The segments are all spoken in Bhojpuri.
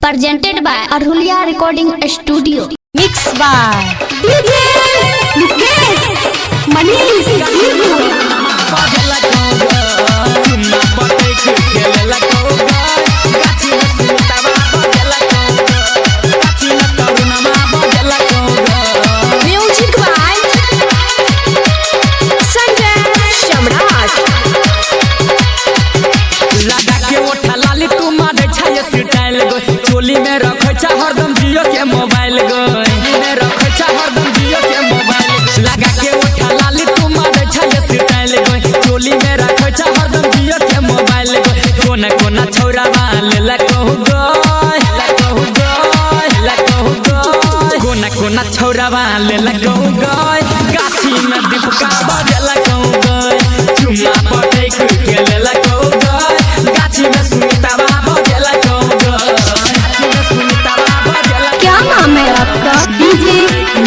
Presented by Arhulia Recording Studio. Mixed by DJ Mukesh Manish. Music by Sanjay Shamrat. लगा के ओठा लाली तू मारे छाये स्टाइल गो चोली में रखे छा हरदम जियो के मोबाइल गो में रखे छा हरदम जियो के मोबाइल लगा के ओठा लाली तू मारे छाये स्टाइल गो चोली में रखे छा हरदम जियो के मोबाइल गो कोना कोना छौरा वाले ला कहू गो कोना कोना छौरा वाले ला कहू गो गाछी में दीपका बजेला कहू गो चुम्मा पटे के लेला कहू गो गाछी में सुनीता बजेला कहू गो गाछी में सुनीता बजेला। क्या नाम है आपका? DJ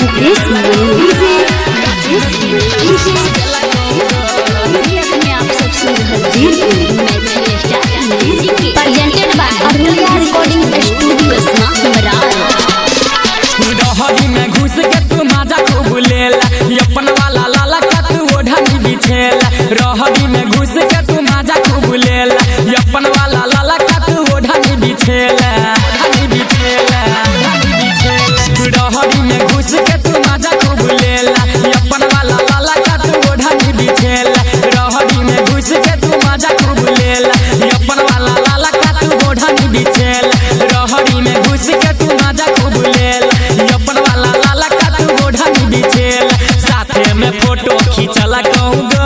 Mukesh Manish. Presented by Arhulia Recording Studio. रहरी में घुस के तू माजा खूब लेला अपन वाला लाला का तू ओढ़नी बिछेला रहरी में घुस के तू माजा खूब लेला अपन वाला लाला का तू ओढ़नी बिछेला रहरी में घुस के तू माजा खूब लेला अपन वाला लाला का तू ओढ़नी बिछेला रहरी में घुस के तू माजा खूब लेला अपन वाला लाला का तू ओढ़नी बिछेला रहरी में घुस के तू माजा खूब लेला अपन वाला लाला का तू ओढ़नी बिछेला साथे में फोटो खींचला कहू गो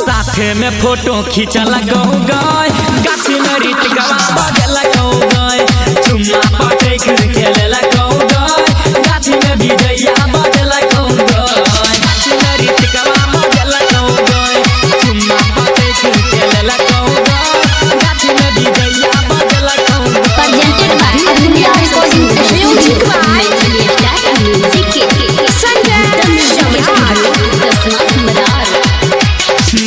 साथे में फोटो खींचला कहू गो गाछी में रीत गवा बजेला कहू गो चुम्मा पटे के लेला कहू गो गाछी में विजया बजेला कहू गो गाछी में रीत गवा बजेला कहू गो चुम्मा पटे के लेला कहू गो गाछी में विजया बजेला कहू गो। Presented by Arhulia Recording Music Studio. by Sanjay Shamrat.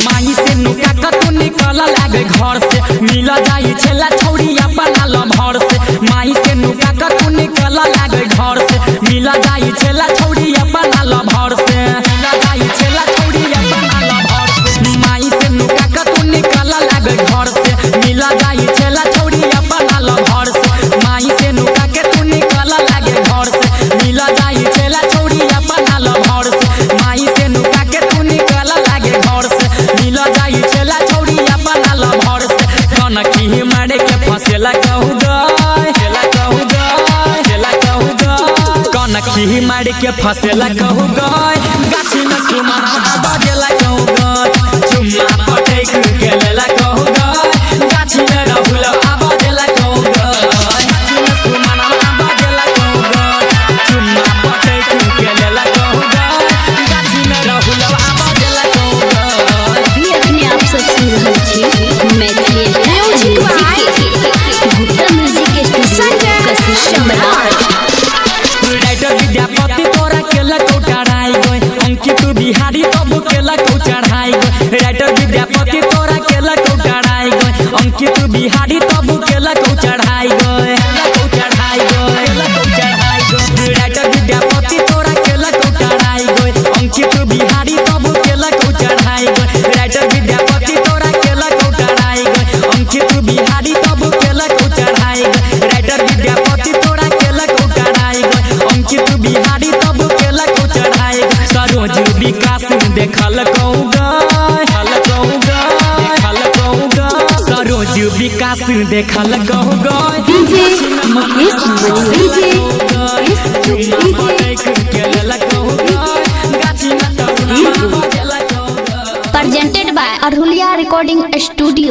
माही से नुका कतू निकल लागे घर से मिला जाई छेला छौड़ी अपना लभर से माही से नुका कतू निकल लागे घर से मिला जाई छेला छौड़ी अपना लभर से मिला जाई छेला छौड़ी अपना लभर से माही से नुका कतू निकल लागे घर से मिला जाई छेला छौड़ी अपना लभर से माही से नुका के तू निकल लागे घर से मिला जाई छेला छौड़ी अपना लभर से माही से नुका के तू निकल लागे घर से मिला जाई छेला छौड़ी अपना लभर से कनकी मारे के फसेला कहू गो कनकी मारे के फसेला कहू गो गाछी में सुमना बजेला कहू गो चुम्मा पटे के लेला कहू गो गाछी में रहुल बजेला कहू गो गाछी में सुमना बजेला कहू गो चुम्मा पटे के लेला कहू गो गाछी में रहुल बजेला कहू गो। भी अपने आप सब सुन रहल छी मैथिली Music by भुट्टा music Sanjay Shamrat. Writer Vidyapati तोरा केला को चढ़ाई गए अंकित बिहारी तब केला को चढ़ाई गए राइटर विद्यापति तोरा केला को चढ़ाई गए अंकित बिहारी तब केला को चढ़ाई गए राइटर विद्यापति तोरा केला को चढ़ाई गए अंकित बिहारी तब केला को चढ़ाई गए राइटर विद्यापति तोरा केला को चढ़ाई गए अंकित बिहारी तब केला को चढ़ाई गए राइटर विद्यापति तोरा केला को चढ़ाई गए अंकित बिहारी तब केला को चढ़ाई गए सरोज विकास देखल कहू गो सरोज विकास देखल कहू गो DJ Mukesh Manish. Presented by Arhulia Recording Studio.